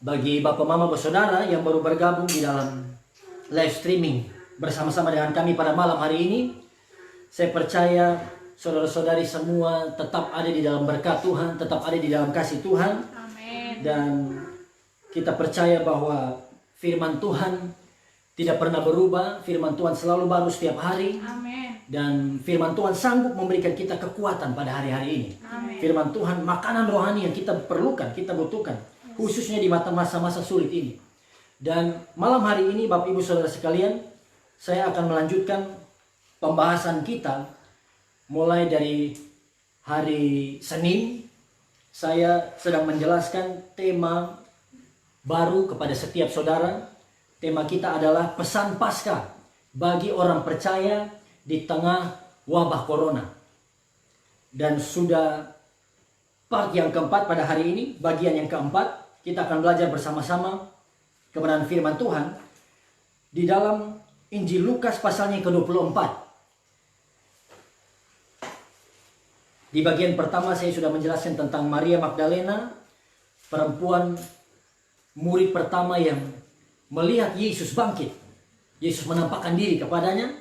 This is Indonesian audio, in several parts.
Bagi Bapak Mama Bersaudara yang baru bergabung di dalam live streaming bersama-sama dengan kami pada malam hari ini, saya percaya saudara-saudari semua tetap ada di dalam berkat Tuhan, tetap ada di dalam kasih Tuhan. Amin. Dan kita percaya bahwa firman Tuhan tidak pernah berubah, firman Tuhan selalu baru setiap hari. Amin. Dan firman Tuhan sanggup memberikan kita kekuatan pada hari-hari ini. Amin. Firman Tuhan makanan rohani yang kita perlukan, kita butuhkan, khususnya di masa-masa sulit ini. Dan malam hari ini Bapak Ibu Saudara sekalian, saya akan melanjutkan pembahasan kita mulai dari hari Senin. Saya sedang menjelaskan tema baru kepada setiap saudara. Tema kita adalah pesan Paskah bagi orang percaya di tengah wabah corona. Dan sudah part yang keempat pada hari ini, bagian yang keempat, kita akan belajar bersama-sama kebenaran firman Tuhan di dalam Injil Lukas pasalnya yang ke-24. Di bagian pertama saya sudah menjelaskan tentang Maria Magdalena, perempuan murid pertama yang melihat Yesus bangkit. Yesus menampakkan diri kepadanya.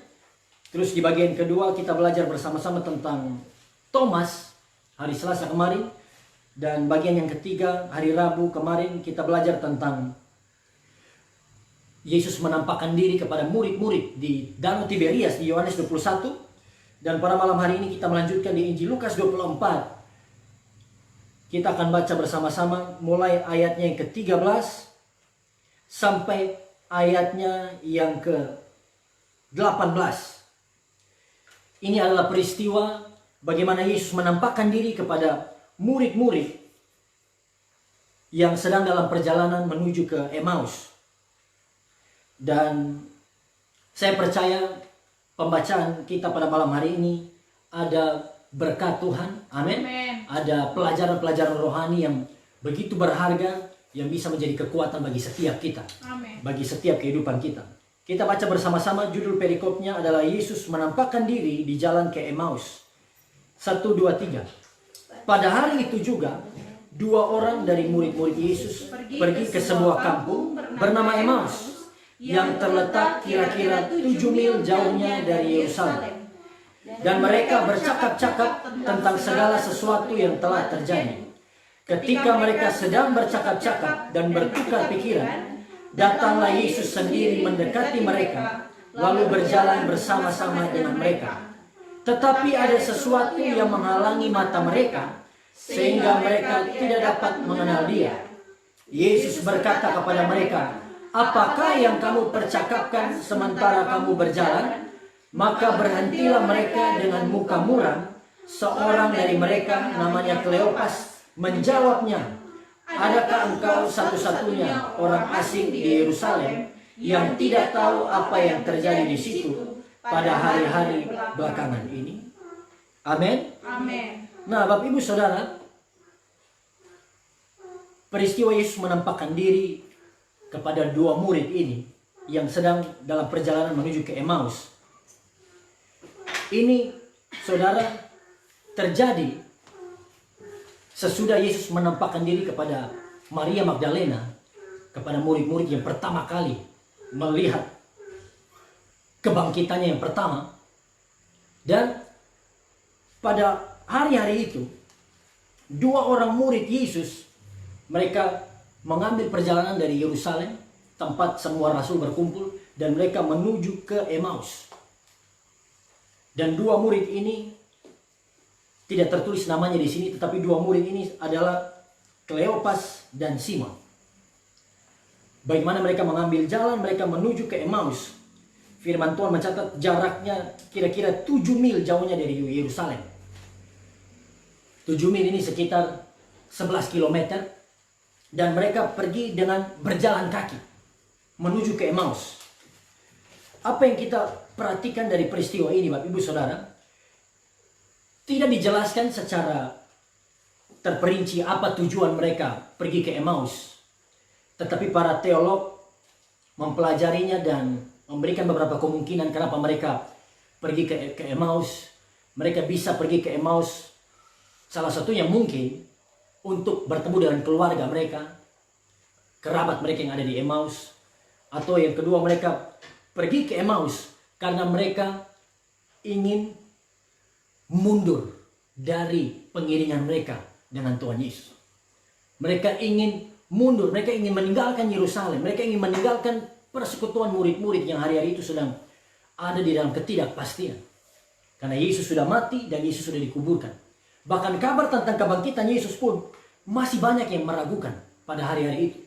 Terus di bagian kedua kita belajar bersama-sama tentang Thomas hari Selasa kemarin. Dan bagian yang ketiga, hari Rabu kemarin kita belajar tentang Yesus menampakkan diri kepada murid-murid di Danau Tiberias di Yohanes 21. Dan pada malam hari ini kita melanjutkan di Injil Lukas 24. Kita akan baca bersama-sama mulai ayatnya yang ke-13 sampai ayatnya yang ke-18. Ini adalah peristiwa bagaimana Yesus menampakkan diri kepada murid-murid yang sedang dalam perjalanan menuju ke Emmaus. Dan saya percaya pembacaan kita pada malam hari ini ada berkat Tuhan. Amin. Ada pelajaran-pelajaran rohani yang begitu berharga, yang bisa menjadi kekuatan bagi setiap kita. Amin. Bagi setiap kehidupan kita. Kita baca bersama-sama, judul perikopnya adalah Yesus menampakkan diri di jalan ke Emmaus. 1, 2, 3. Pada hari itu juga, 2 orang dari murid-murid Yesus pergi ke sebuah kampung bernama Emmaus, yang terletak kira-kira 7 mil jauhnya dari Yerusalem. Dan mereka bercakap-cakap tentang segala sesuatu yang telah terjadi. Ketika mereka sedang bercakap-cakap dan bertukar pikiran, datanglah Yesus sendiri mendekati mereka, lalu berjalan bersama-sama dengan mereka. Tetapi ada sesuatu yang menghalangi mata mereka, sehingga mereka tidak dapat mengenal Dia. Yesus berkata kepada mereka, "Apakah yang kamu percakapkan sementara kamu berjalan?" Maka berhentilah mereka dengan muka muram. Seorang dari mereka, namanya Kleopas, menjawabnya, "Adakah engkau satu-satunya orang asing di Yerusalem yang tidak tahu apa yang terjadi di situ pada hari-hari belakangan ini?" Amin. Amin. Nah, Bapak Ibu Saudara, peristiwa Yesus menampakkan diri kepada 2 murid ini yang sedang dalam perjalanan menuju ke Emmaus. Ini, saudara, terjadi sesudah Yesus menampakkan diri kepada Maria Magdalena, kepada murid-murid yang pertama kali melihat kebangkitannya yang pertama. Dan pada hari-hari itu, 2 orang murid Yesus, mereka mengambil perjalanan dari Yerusalem, tempat semua rasul berkumpul, dan mereka menuju ke Emmaus. Dan 2 murid ini tidak tertulis namanya di sini, tetapi 2 murid ini adalah Kleopas dan Simon. Bagaimana mereka mengambil jalan, mereka menuju ke Emmaus. Firman Tuhan mencatat jaraknya kira-kira 7 mil jauhnya dari Yerusalem. 7 mil ini sekitar 11 kilometer. Dan mereka pergi dengan berjalan kaki menuju ke Emmaus. Apa yang kita perhatikan dari peristiwa ini, Bapak Ibu Saudara? Tidak dijelaskan secara terperinci apa tujuan mereka pergi ke Emmaus. Tetapi para teolog mempelajarinya dan memberikan beberapa kemungkinan kenapa mereka pergi ke Emmaus. Mereka bisa pergi ke Emmaus, salah satunya mungkin untuk bertemu dengan keluarga mereka, kerabat mereka yang ada di Emmaus. Atau yang kedua, mereka pergi ke Emmaus karena mereka ingin mundur dari pengiringan mereka dengan Tuhan Yesus. Mereka ingin mundur, mereka ingin meninggalkan Yerusalem, mereka ingin meninggalkan persekutuan murid-murid yang hari-hari itu sedang ada di dalam ketidakpastian. Karena Yesus sudah mati dan Yesus sudah dikuburkan. Bahkan kabar tentang kebangkitan Yesus pun masih banyak yang meragukan pada hari-hari itu.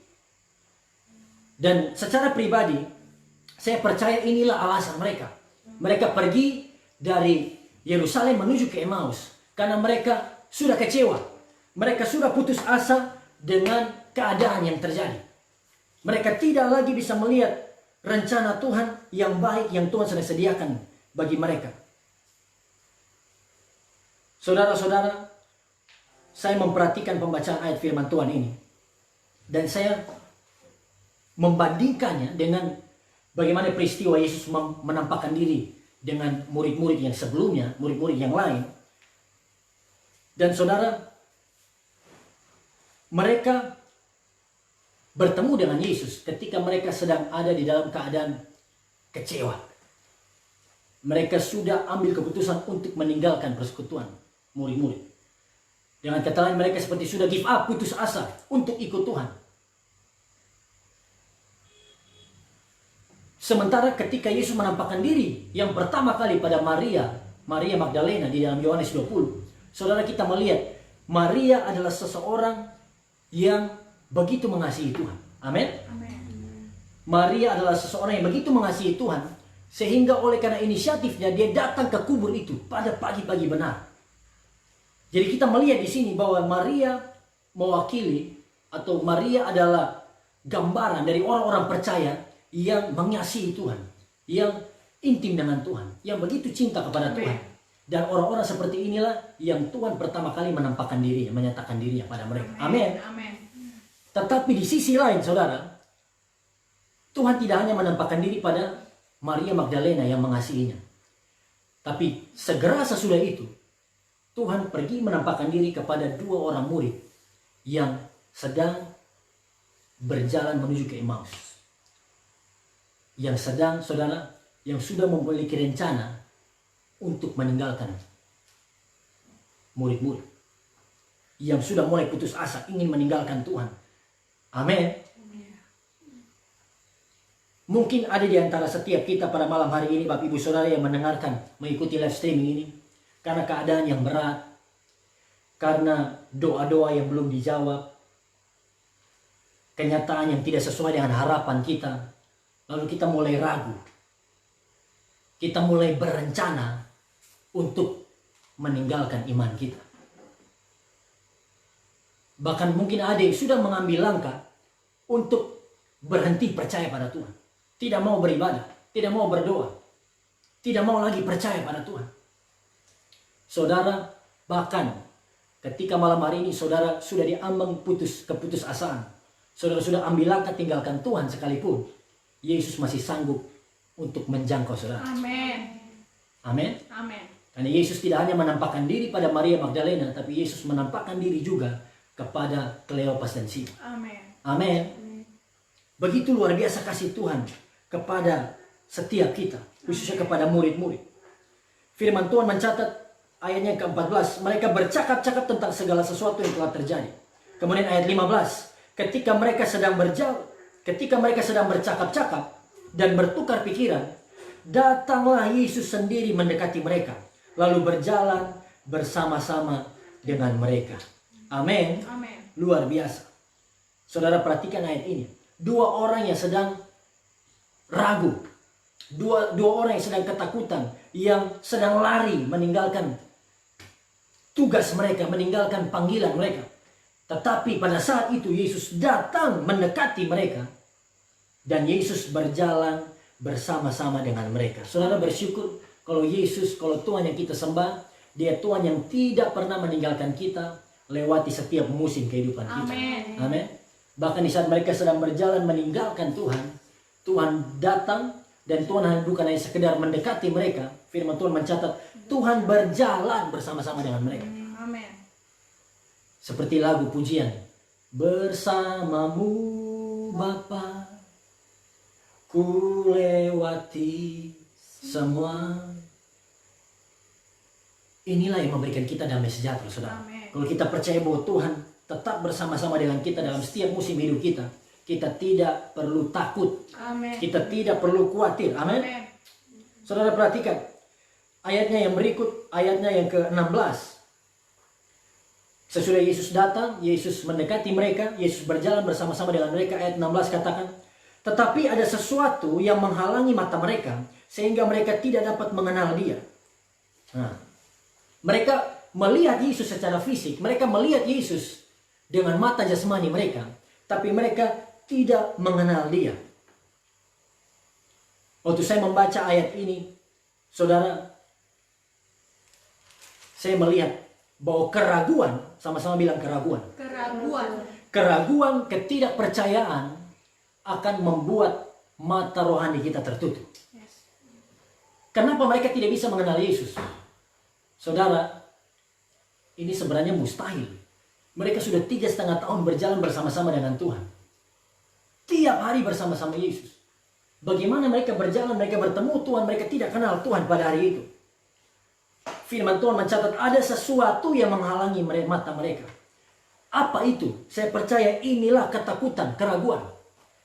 Dan secara pribadi, saya percaya inilah alasan mereka. Mereka pergi dari Yerusalem menuju ke Emmaus karena mereka sudah kecewa. Mereka sudah putus asa dengan keadaan yang terjadi. Mereka tidak lagi bisa melihat rencana Tuhan yang baik yang Tuhan sudah sediakan bagi mereka. Saudara-saudara, saya memperhatikan pembacaan ayat firman Tuhan ini. Dan saya membandingkannya dengan bagaimana peristiwa Yesus menampakkan diri dengan murid-murid yang sebelumnya, murid-murid yang lain. Dan saudara, mereka bertemu dengan Yesus ketika mereka sedang ada di dalam keadaan kecewa. Mereka sudah ambil keputusan untuk meninggalkan persekutuan murid-murid. Dengan kata lain, mereka seperti sudah give up, putus asa untuk ikut Tuhan. Sementara ketika Yesus menampakkan diri yang pertama kali pada Maria Magdalena di dalam Yohanes 20, saudara, kita melihat Maria adalah seseorang yang begitu mengasihi Tuhan. Amin. Maria adalah seseorang yang begitu mengasihi Tuhan, sehingga oleh karena inisiatifnya dia datang ke kubur itu pada pagi-pagi benar. Jadi kita melihat di sini bahwa Maria mewakili, atau Maria adalah gambaran dari orang-orang percaya yang mengasihi Tuhan, yang intim dengan Tuhan, yang begitu cinta kepada Tuhan. Dan orang-orang seperti inilah yang Tuhan pertama kali menampakkan dirinya, menyatakan dirinya pada mereka. Amin. Tetapi di sisi lain, saudara, Tuhan tidak hanya menampakkan diri pada Maria Magdalena yang mengasihinya. Tapi segera sesudah itu, Tuhan pergi menampakkan diri kepada dua orang murid yang sedang berjalan menuju ke Emmaus. Yang sedang, saudara, yang sudah memiliki rencana untuk meninggalkan murid-murid. Yang sudah mulai putus asa, ingin meninggalkan Tuhan. Amin. Mungkin ada di antara setiap kita pada malam hari ini, Bapak Ibu Saudara yang mendengarkan, mengikuti live streaming ini, karena keadaan yang berat, karena doa-doa yang belum dijawab, kenyataan yang tidak sesuai dengan harapan kita, lalu kita mulai ragu, kita mulai berencana untuk meninggalkan iman kita. Bahkan mungkin ada yang sudah mengambil langkah untuk berhenti percaya pada Tuhan. Tidak mau beribadah, tidak mau berdoa, tidak mau lagi percaya pada Tuhan. Saudara, bahkan ketika malam hari ini saudara sudah diambang keputusasaan, saudara sudah ambil langkah tinggalkan Tuhan sekalipun, Yesus masih sanggup untuk menjangkau saudara. Amin. Amin. Amin. Karena Yesus tidak hanya menampakkan diri pada Maria Magdalena, tapi Yesus menampakkan diri juga kepada Kleopas dan Simon. Amin. Amin. Begitu luar biasa kasih Tuhan kepada setiap kita, khususnya kepada murid-murid. Firman Tuhan mencatat ayatnya ke-14, mereka bercakap-cakap tentang segala sesuatu yang telah terjadi. Kemudian ayat 15, ketika mereka sedang bercakap-cakap dan bertukar pikiran, datanglah Yesus sendiri mendekati mereka, lalu berjalan bersama-sama dengan mereka. Amin. Amin. Luar biasa. Saudara perhatikan ayat ini. Dua orang yang sedang ragu, dua orang yang sedang ketakutan, yang sedang lari meninggalkan tugas mereka, meninggalkan panggilan mereka. Tetapi pada saat itu Yesus datang mendekati mereka, dan Yesus berjalan bersama-sama dengan mereka. Saudara bersyukur kalau Yesus, kalau Tuhan yang kita sembah, Dia Tuhan yang tidak pernah meninggalkan kita lewati setiap musim kehidupan kita. Amin. Amin. Bahkan di saat mereka sedang berjalan meninggalkan Tuhan, Tuhan datang, dan Tuhan bukan hanya sekedar mendekati mereka. Firman Tuhan mencatat Tuhan berjalan bersama-sama dengan mereka. Amin. Seperti lagu pujian, bersamamu Bapa, ku lewati semua. Inilah yang memberikan kita damai sejahtera, saudara. Kalau kita percaya bahwa Tuhan tetap bersama-sama dengan kita dalam setiap musim hidup kita, kita tidak perlu takut. Amen. Kita tidak perlu khawatir. Amin. Saudara perhatikan ayatnya yang berikut, ayatnya yang ke-16. Sesudah Yesus datang, Yesus mendekati mereka, Yesus berjalan bersama-sama dengan mereka. Ayat 16 katakan, tetapi ada sesuatu yang menghalangi mata mereka, sehingga mereka tidak dapat mengenal Dia. Nah, mereka melihat Yesus secara fisik, mereka melihat Yesus dengan mata jasmani mereka, tapi mereka tidak mengenal Dia. Waktu saya membaca ayat ini, saudara, saya melihat bahwa keraguan, sama-sama bilang keraguan. Keraguan, ketidakpercayaan akan membuat mata rohani kita tertutup. Kenapa mereka tidak bisa mengenal Yesus? Saudara, ini sebenarnya mustahil. Mereka sudah 3,5 tahun berjalan bersama-sama dengan Tuhan. Tiap hari bersama-sama Yesus. Bagaimana mereka berjalan, mereka bertemu Tuhan, mereka tidak kenal Tuhan pada hari itu. Firman Tuhan mencatat ada sesuatu yang menghalangi mata mereka. Apa itu? Saya percaya inilah ketakutan, keraguan.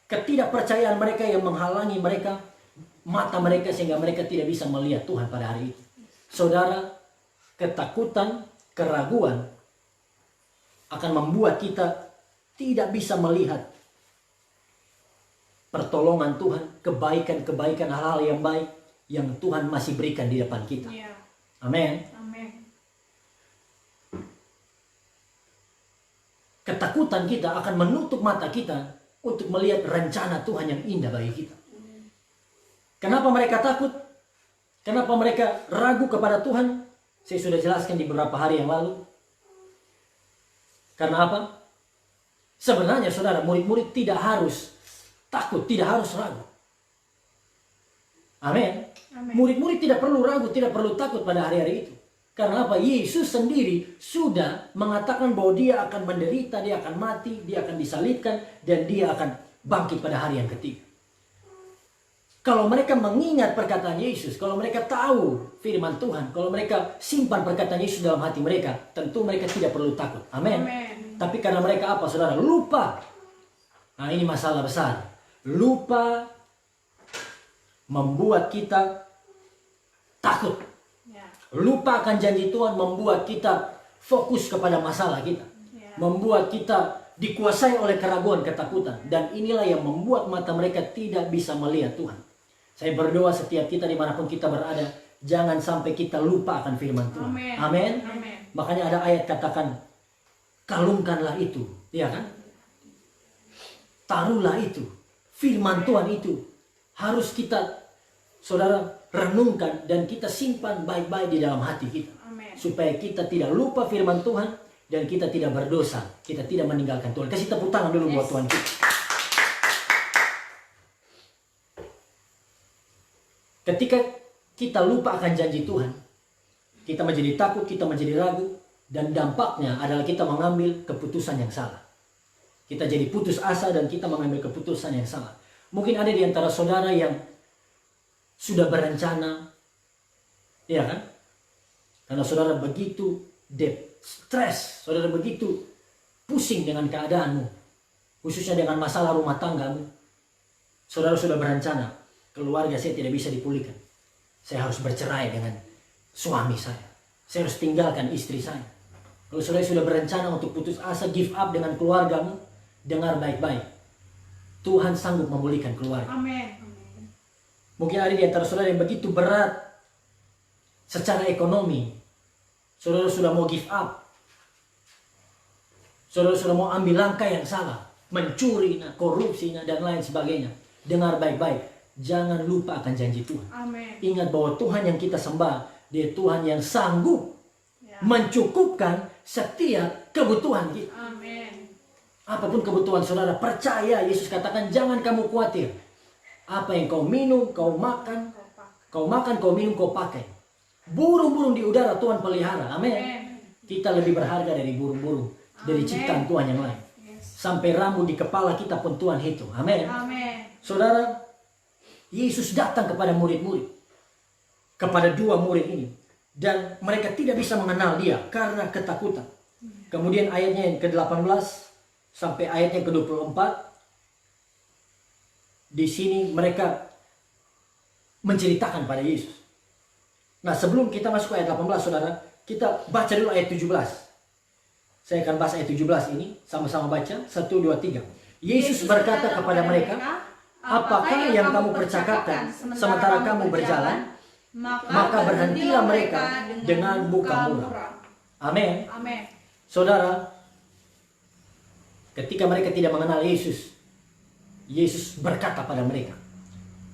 Ketidakpercayaan mereka yang menghalangi mereka, mata mereka, sehingga mereka tidak bisa melihat Tuhan pada hari itu. Saudara, ketakutan, keraguan akan membuat kita tidak bisa melihat pertolongan Tuhan, kebaikan-kebaikan, hal-hal yang baik yang Tuhan masih berikan di depan kita. Amin. Ketakutan kita akan menutup mata kita untuk melihat rencana Tuhan yang indah bagi kita. Kenapa mereka takut? Kenapa mereka ragu kepada Tuhan? Saya sudah jelaskan di beberapa hari yang lalu. Karena apa? Sebenarnya saudara, murid-murid tidak harus takut, tidak harus ragu. Amin. Murid-murid tidak perlu ragu, tidak perlu takut pada hari-hari itu. Karena apa? Yesus sendiri sudah mengatakan bahwa Dia akan menderita, Dia akan mati, Dia akan disalibkan, dan Dia akan bangkit pada hari yang ketiga. Kalau mereka mengingat perkataan Yesus, kalau mereka tahu firman Tuhan, kalau mereka simpan perkataan Yesus dalam hati mereka, tentu mereka tidak perlu takut. Amin. Tapi karena mereka apa, saudara? Lupa. Nah, ini masalah besar. Lupa membuat kita takut. Lupa akan janji Tuhan membuat kita fokus kepada masalah kita. Membuat kita dikuasai oleh keraguan, ketakutan. Dan inilah yang membuat mata mereka tidak bisa melihat Tuhan. Saya berdoa setiap kita dimanapun kita berada, jangan sampai kita lupa akan firman Tuhan. Amin. Makanya ada ayat katakan, kalungkanlah itu. Ya kan? Taruhlah itu. Firman Tuhan itu harus kita, saudara, renungkan dan kita simpan baik-baik di dalam hati kita. Supaya kita tidak lupa firman Tuhan dan kita tidak berdosa. Kita tidak meninggalkan Tuhan. Kasih tepuk tangan dulu buat Tuhan kita. Ketika kita lupa akan janji Tuhan, kita menjadi takut, kita menjadi ragu, dan dampaknya adalah kita mengambil keputusan yang salah. Kita jadi putus asa dan kita mengambil keputusan yang salah. Mungkin ada di antara saudara yang sudah berencana, ya kan? Karena saudara begitu stres, saudara begitu pusing dengan keadaanmu, khususnya dengan masalah rumah tanggamu. Saudara sudah berencana, keluarga saya tidak bisa dipulihkan. Saya harus bercerai dengan suami saya. Saya harus tinggalkan istri saya. Kalau saudara sudah berencana untuk putus asa, give up dengan keluargamu, dengar baik-baik. Tuhan sanggup memulihkan keluarga. Amin. Mungkin ada di antara saudara yang begitu berat secara ekonomi. Saudara sudah mau give up. Saudara sudah mau ambil langkah yang salah. Mencuri, korupsi, dan lain sebagainya. Dengar baik-baik. Jangan lupa akan janji Tuhan. Amen. Ingat bahwa Tuhan yang kita sembah, Dia Tuhan yang sanggup mencukupkan setiap kebutuhan kita. Amen. Apapun kebutuhan saudara, percaya. Yesus katakan, jangan kamu khawatir. Apa yang kau minum, kau makan, kau minum, kau pakai. Burung-burung di udara Tuhan pelihara. Amin. Kita lebih berharga dari burung-burung, dari ciptaan Tuhan yang lain. sampai rambut di kepala kita pun Tuhan hitung. Amin. Saudara, Yesus datang kepada murid-murid, kepada dua murid ini, dan mereka tidak bisa mengenal dia karena ketakutan. Kemudian ayatnya yang ke-18 sampai ayatnya ke-24, di sini mereka menceritakan pada Yesus. Nah, sebelum kita masuk ke ayat 18, saudara, kita baca dulu ayat 17. Saya akan bahas ayat 17 ini, sama-sama baca. 1, 2, 3. Yesus berkata kepada mereka, apakah yang kamu percakapkan sementara kamu berjalan? Maka berhentilah mereka dengan muka murah. Amin. Saudara, ketika mereka tidak mengenal Yesus, Yesus berkata pada mereka,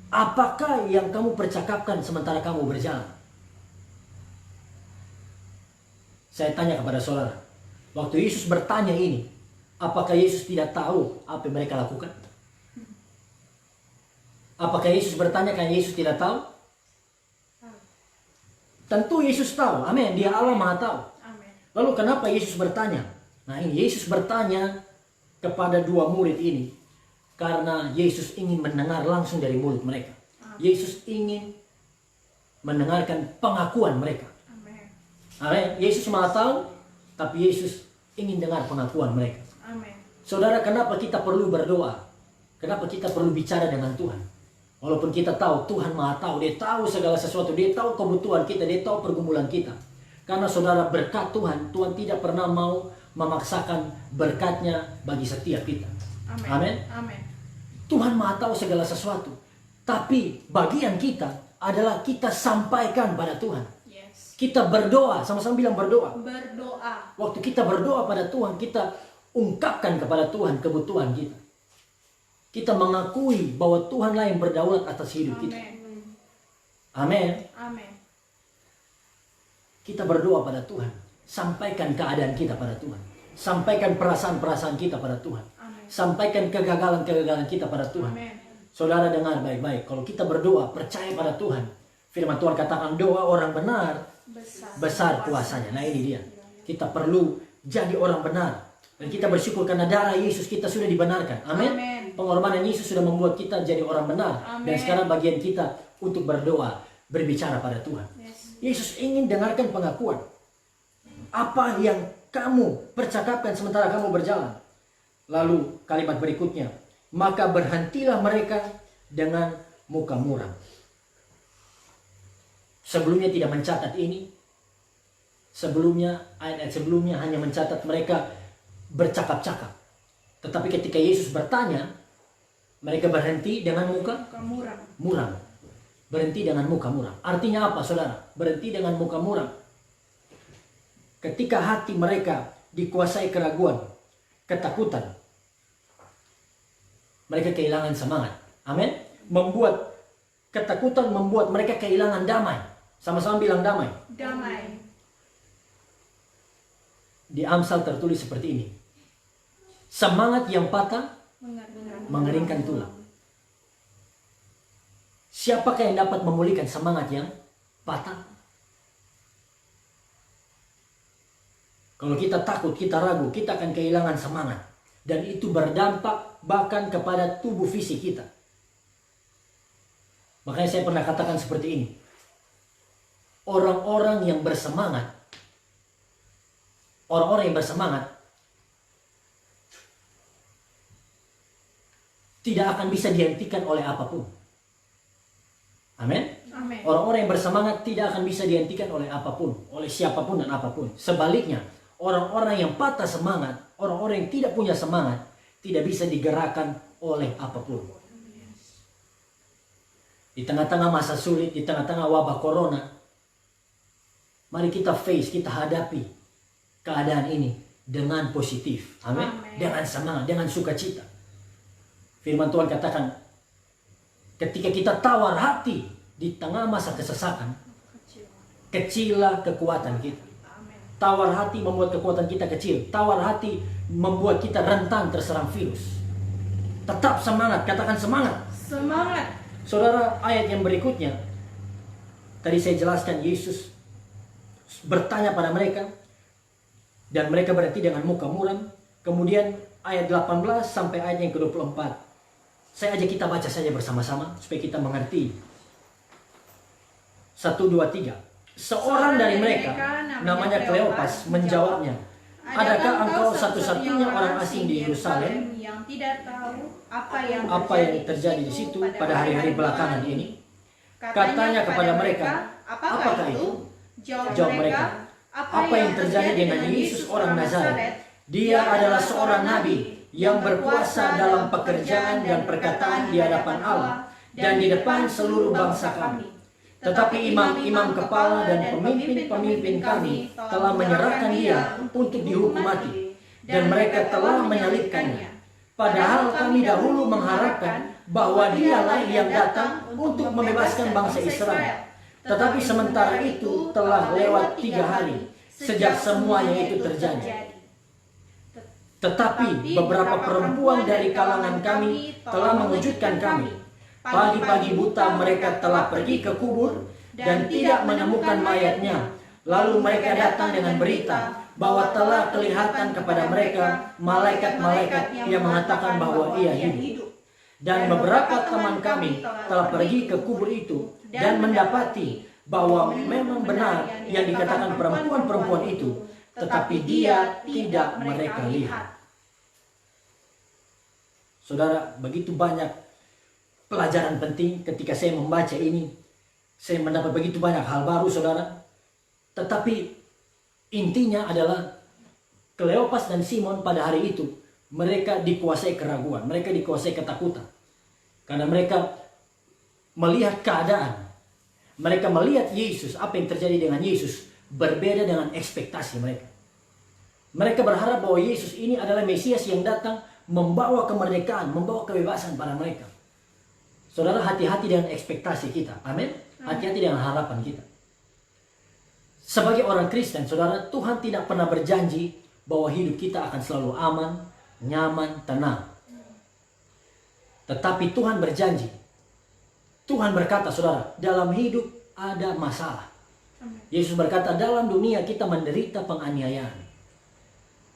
apakah yang kamu percakapkan sementara kamu berjalan? Saya tanya kepada saudara, waktu Yesus bertanya ini, apakah Yesus tidak tahu apa yang mereka lakukan? Apakah Yesus bertanya karena Yesus tidak tahu? Tentu Yesus tahu. Amin. Dia Allah Maha tahu. Lalu kenapa Yesus bertanya? Nah, ini Yesus bertanya kepada dua murid ini karena Yesus ingin mendengar langsung dari mulut mereka. Yesus ingin mendengarkan pengakuan mereka. Amin. Yesus Maha tahu, tapi Yesus ingin dengar pengakuan mereka. Saudara, kenapa kita perlu berdoa? Kenapa kita perlu bicara dengan Tuhan? Walaupun kita tahu Tuhan Maha tahu, Dia tahu segala sesuatu, Dia tahu kebutuhan kita, Dia tahu pergumulan kita. Karena saudara, berkat Tuhan, Tuhan tidak pernah mau memaksakan berkatnya bagi setiap kita. Amin. Tuhan Maha tahu segala sesuatu. Tapi bagian kita adalah kita sampaikan pada Tuhan. Kita berdoa, sama-sama bilang berdoa. Waktu kita berdoa pada Tuhan, kita ungkapkan kepada Tuhan kebutuhan kita. Kita mengakui bahwa Tuhanlah yang berdaulat atas hidup kita. Amin. Kita berdoa pada Tuhan. Sampaikan keadaan kita pada Tuhan. Sampaikan perasaan-perasaan kita pada Tuhan. Sampaikan kegagalan-kegagalan kita pada Tuhan. Saudara, dengar baik-baik. Kalau kita berdoa, percaya pada Tuhan. Firman Tuhan katakan doa orang benar besar kuasanya. Nah, ini dia. Kita perlu jadi orang benar. Dan kita bersyukur karena darah Yesus kita sudah dibenarkan. Amin. Pengorbanan Yesus sudah membuat kita jadi orang benar. Dan sekarang bagian kita untuk berdoa, berbicara pada Tuhan. Yesus ingin dengarkan pengakuan. Apa yang kamu percakapkan sementara kamu berjalan? Lalu kalimat berikutnya, maka berhentilah mereka dengan muka muram. Sebelumnya tidak mencatat ini. Sebelumnya, ayat-ayat sebelumnya hanya mencatat mereka bercakap-cakap. Tetapi ketika Yesus bertanya, mereka berhenti dengan muka muram. Berhenti dengan muka muram. Artinya apa, saudara? Berhenti dengan muka muram. Ketika hati mereka dikuasai keraguan, ketakutan, mereka kehilangan semangat. Amin. Ketakutan membuat mereka kehilangan damai. Sama-sama bilang damai. Di Amsal tertulis seperti ini. Semangat yang patah mengeringkan tulang. Siapakah yang dapat memulihkan semangat yang patah? Kalau kita takut, kita ragu, kita akan kehilangan semangat. Dan itu berdampak bahkan kepada tubuh fisik kita. Makanya saya pernah katakan seperti ini. Orang-orang yang bersemangat tidak akan bisa dihentikan oleh apapun. Amin. Orang-orang yang bersemangat tidak akan bisa dihentikan oleh apapun, oleh siapapun dan apapun. Sebaliknya, orang-orang yang patah semangat, orang-orang yang tidak punya semangat, tidak bisa digerakkan oleh apapun. Di tengah-tengah masa sulit, di tengah-tengah wabah corona, mari kita hadapi keadaan ini dengan positif. Amin. Dengan semangat, dengan sukacita. Firman Tuhan katakan, ketika kita tawar hati di tengah masa kesesakan, kecillah kekuatan kita. Tawar hati membuat kekuatan kita kecil. Tawar hati membuat kita rentan terserang virus. Tetap semangat, katakan semangat. Saudara, ayat yang berikutnya, tadi saya jelaskan Yesus bertanya pada mereka, dan mereka berhenti dengan muka muram. Kemudian ayat 18 sampai ayat yang ke-24. Saya ajak kita baca saja bersama-sama supaya kita mengerti. 1, 2, 3. Seorang dari mereka, namanya Kleopas, menjawabnya, adakah engkau satu-satunya orang asing di Yerusalem yang tidak tahu apa yang terjadi di situ pada hari-hari belakangan ini? Katanya kepada mereka, apakah itu? Jawab mereka, apa yang terjadi dengan Yesus orang Nazaret? Dia adalah seorang nabi yang berkuasa dalam pekerjaan dan perkataan di hadapan Allah dan di depan seluruh bangsa kami. Tetapi imam-imam kepala dan pemimpin-pemimpin kami telah menyerahkan dia untuk dihukum mati, dan mereka telah menyalibkannya. Padahal kami dahulu mengharapkan bahwa dialah yang datang untuk membebaskan bangsa Israel. Tetapi sementara itu telah lewat 3 hari sejak semuanya itu terjadi. Tetapi beberapa perempuan dari kalangan kami telah mengejutkan kami. Pagi-pagi buta mereka telah pergi ke kubur dan tidak menemukan mayatnya. Lalu mereka datang dengan berita bahwa telah kelihatan kepada mereka malaikat-malaikat yang mengatakan bahwa ia hidup. Dan beberapa teman kami telah pergi ke kubur itu dan mendapati bahwa memang benar yang dikatakan perempuan-perempuan itu, tetapi dia tidak mereka lihat. Saudara, begitu banyak pelajaran penting ketika saya membaca ini. Saya mendapat begitu banyak hal baru, saudara. Tetapi intinya adalah Kleopas dan Simon pada hari itu, mereka dikuasai keraguan, mereka dikuasai ketakutan. Karena mereka melihat keadaan, mereka melihat Yesus, apa yang terjadi dengan Yesus, berbeda dengan ekspektasi mereka. Mereka berharap bahwa Yesus ini adalah Mesias yang datang membawa kemerdekaan, membawa kebebasan pada mereka. Saudara, hati-hati dengan ekspektasi kita. Amin. Hati-hati dengan harapan kita. Sebagai orang Kristen, saudara, Tuhan tidak pernah berjanji bahwa hidup kita akan selalu aman, nyaman, tenang. Tetapi Tuhan berjanji. Tuhan berkata, saudara, dalam hidup ada masalah. Yesus berkata, dalam dunia kita menderita penganiayaan.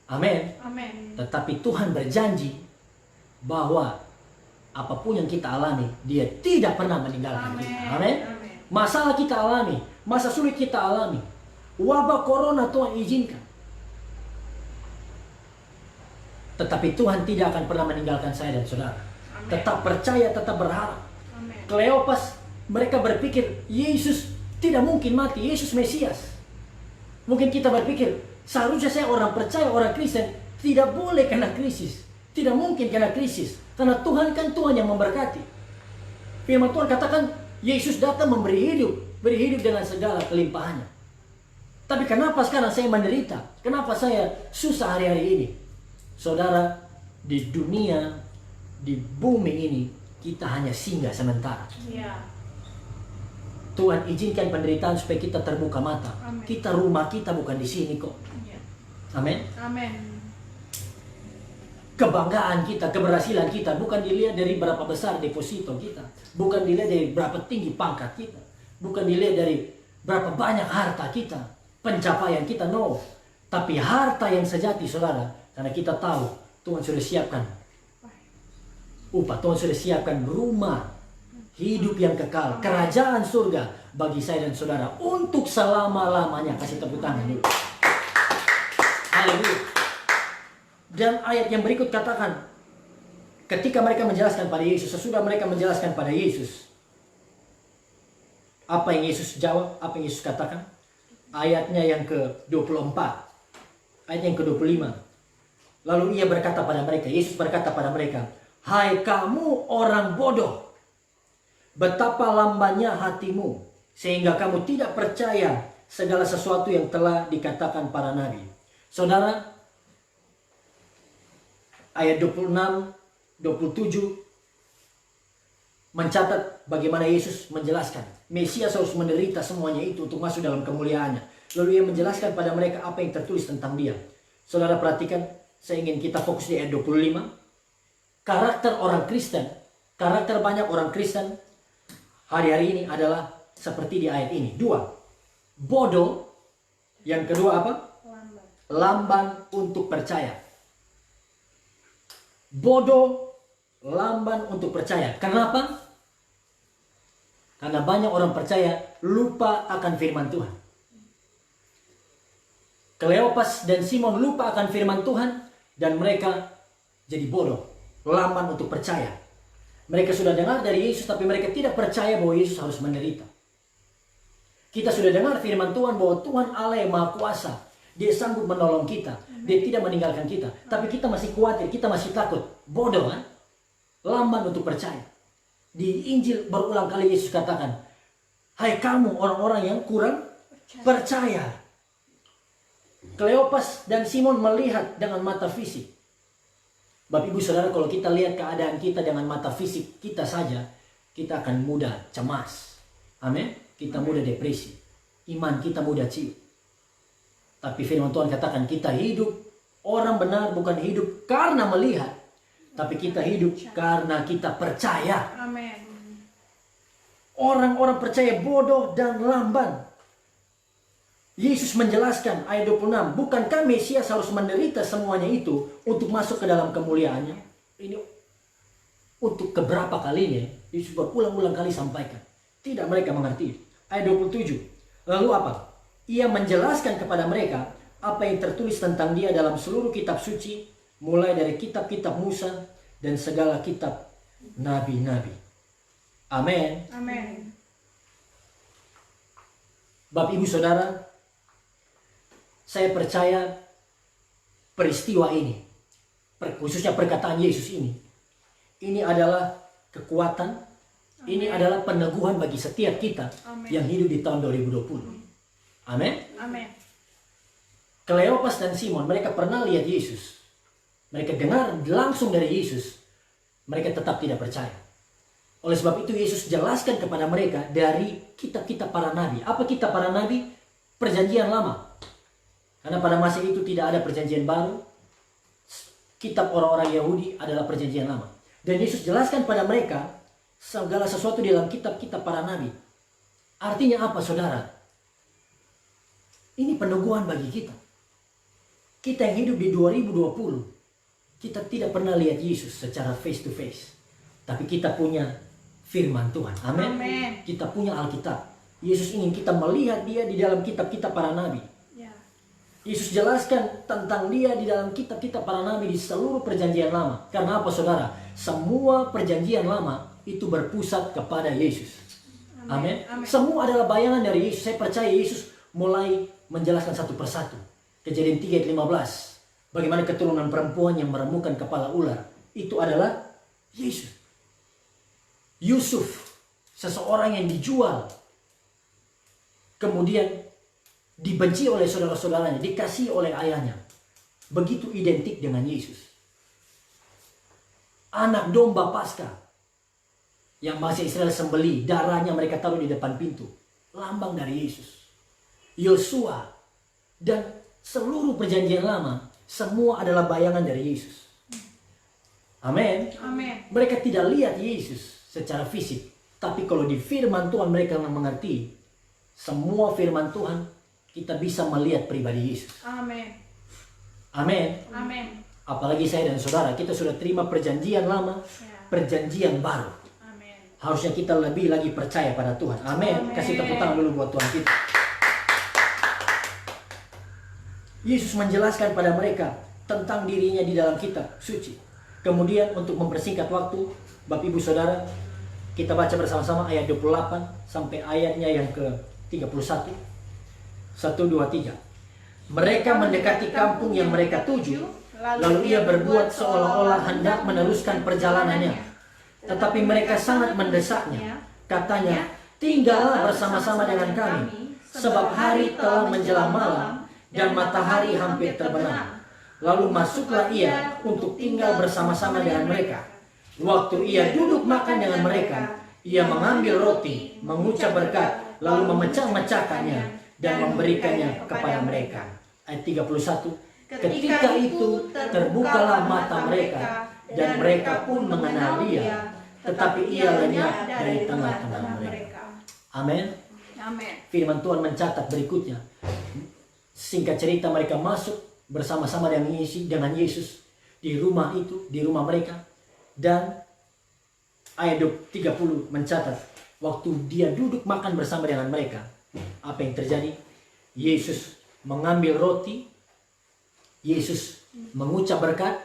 Amin. Amin. Tetapi Tuhan berjanji bahwa apapun yang kita alami, Dia tidak pernah meninggalkan kita. Amin. Masalah kita alami, masa sulit kita alami, wabah corona Tuhan izinkan. Tetapi Tuhan tidak akan pernah meninggalkan saya dan saudara. Amen. Tetap percaya, tetap berharap. Amen. Kleopas, mereka berpikir Yesus tidak mungkin mati, Yesus Mesias. Mungkin kita berpikir, seharusnya saya orang percaya, orang Kristen, tidak boleh kena krisis. Tidak mungkin kena krisis. Karena Tuhan kan Tuhan yang memberkati. Firman Tuhan katakan, Yesus datang memberi hidup. Beri hidup dengan segala kelimpahannya. Tapi kenapa sekarang saya menderita? Kenapa saya susah hari-hari ini? Saudara, di dunia, di bumi ini, kita hanya singgah sementara. Ya. Tuhan izinkan penderitaan supaya kita terbuka mata. Amen. Kita rumah kita bukan di sini kok. Ya. Amin. Amin. Kebanggaan kita, keberhasilan kita bukan dilihat dari berapa besar deposito kita, bukan dilihat dari berapa tinggi pangkat kita, bukan dilihat dari berapa banyak harta kita, pencapaian kita, no. Tapi harta yang sejati, saudara, karena kita tahu Tuhan sudah siapkan upah, Tuhan sudah siapkan rumah, hidup yang kekal, kerajaan surga bagi saya dan saudara untuk selama-lamanya. Kasih tepuk tangan dulu. Haleluya. Dan ayat yang berikut katakan, ketika mereka menjelaskan pada Yesus, sesudah mereka menjelaskan pada Yesus, apa yang Yesus jawab, apa yang Yesus katakan? Ayatnya yang ke-24, ayat yang ke-25. Lalu ia berkata pada mereka, Yesus berkata pada mereka, hai kamu orang bodoh, betapa lambannya hatimu, sehingga kamu tidak percaya segala sesuatu yang telah dikatakan para nabi. Saudara, ayat 26, 27 mencatat bagaimana Yesus menjelaskan Mesias harus menderita semuanya itu untuk masuk dalam kemuliaannya. Lalu ia menjelaskan pada mereka apa yang tertulis tentang dia. Saudara perhatikan, saya ingin kita fokus di ayat 25. Karakter orang Kristen, karakter banyak orang Kristen hari-hari ini adalah seperti di ayat ini. 2, bodoh. Yang kedua apa? Lamban untuk percaya. bodoh, lamban untuk percaya. Kenapa? Karena banyak orang percaya lupa akan firman Tuhan. Kleopas dan Simon lupa akan firman Tuhan dan mereka jadi bodoh, lamban untuk percaya. Mereka sudah dengar dari Yesus tapi mereka tidak percaya bahwa Yesus harus menderita. Kita sudah dengar firman Tuhan bahwa Tuhan Allah yang Maha Kuasa. Dia sanggup menolong kita. Dia tidak meninggalkan kita. Tapi kita masih khawatir, kita masih takut. Bodoh kan? Lamban untuk percaya. Di Injil berulang kali Yesus katakan, hai kamu orang-orang yang kurang percaya. Kleopas dan Simon melihat dengan mata fisik. Bapak ibu saudara, kalau kita lihat keadaan kita dengan mata fisik kita saja, kita akan mudah cemas. Amin. Kita mudah depresi. Iman kita mudah ciut. Tapi firman Tuhan katakan kita hidup. Orang benar bukan hidup karena melihat. Tapi kita hidup karena kita percaya. Amin. Orang-orang percaya bodoh dan lamban. Yesus menjelaskan ayat 26. Bukankah Mesias harus menderita semuanya itu untuk masuk ke dalam kemuliaannya? Ini untuk keberapa kalinya Yesus berulang-ulang kali sampaikan. Tidak mereka mengerti. Ayat 27. Lalu apa? Ia menjelaskan kepada mereka apa yang tertulis tentang dia dalam seluruh kitab suci, mulai dari kitab-kitab Musa dan segala kitab nabi-nabi. Amin. Amin. Bapak ibu saudara, saya percaya peristiwa ini, khususnya perkataan Yesus ini adalah kekuatan, ini adalah peneguhan bagi setiap kita yang hidup di tahun 2020. Amin. Amin. Kleopas dan Simon, mereka pernah lihat Yesus. Mereka dengar langsung dari Yesus. Mereka tetap tidak percaya. Oleh sebab itu Yesus jelaskan kepada mereka dari kitab-kitab para nabi. Apa kitab para nabi? Perjanjian lama. Karena pada masa itu tidak ada perjanjian baru. Kitab orang-orang Yahudi adalah perjanjian lama. Dan Yesus jelaskan pada mereka segala sesuatu di dalam kitab-kitab para nabi. Artinya apa saudara? Ini peneguhan bagi kita. Kita yang hidup di 2020. Kita tidak pernah lihat Yesus secara face to face. Tapi kita punya firman Tuhan. Amin. Kita punya Alkitab. Yesus ingin kita melihat dia di dalam kitab-kitab para nabi. Yesus jelaskan tentang dia di dalam kitab-kitab para nabi di seluruh perjanjian lama. Karena apa saudara? Semua perjanjian lama itu berpusat kepada Yesus. Amin. Semua adalah bayangan dari Yesus. Saya percaya Yesus mulai menjelaskan satu persatu. Kejadian 3 ayat 15. Bagaimana keturunan perempuan yang meremukkan kepala ular. Itu adalah Yesus. Yusuf, seseorang yang dijual. Kemudian dibenci oleh saudara-saudaranya, dikasihi oleh ayahnya. Begitu identik dengan Yesus. Anak domba Paskah yang bangsa Israel sembeli, darahnya mereka taruh di depan pintu. Lambang dari Yesus. Yosua dan seluruh perjanjian lama, semua adalah bayangan dari Yesus. Amin. Mereka tidak lihat Yesus secara fisik. Tapi kalau di firman Tuhan mereka mengerti. Semua firman Tuhan kita bisa melihat pribadi Yesus. Amin. Apalagi saya dan saudara, kita sudah terima perjanjian lama, perjanjian baru. Harusnya kita lebih lagi percaya pada Tuhan. Amin. Kasih tepuk tangan dulu buat Tuhan kita. Yesus menjelaskan pada mereka tentang dirinya di dalam kitab suci. Kemudian untuk mempersingkat waktu, Bapak Ibu Saudara, kita baca bersama-sama ayat 28 sampai ayatnya yang ke-31. 1, 2, 3. Mereka mendekati kampung yang mereka tuju, lalu ia berbuat seolah-olah hendak meneruskan perjalanannya. Tetapi mereka sangat mendesaknya. Katanya, tinggallah bersama-sama dengan kami, sebab hari telah menjelang malam dan matahari hampir terbenam. Lalu masuklah ia untuk tinggal bersama-sama dengan mereka. Waktu ia duduk makan dengan mereka, ia mengambil roti, mengucap berkat, lalu memecah-mecahkannya dan memberikannya kepada mereka. Ayat 31. Ketika itu terbukalah mata mereka dan mereka pun mengenal dia, tetapi ia lenyap dari tengah-tengah mereka. Amin. Firman Tuhan mencatat berikutnya. Singkat cerita, mereka masuk bersama-sama dengan Yesus. di rumah itu, di rumah mereka. Dan ayat 30 mencatat, waktu dia duduk makan bersama dengan mereka, apa yang terjadi? Yesus mengambil roti, Yesus mengucap berkat,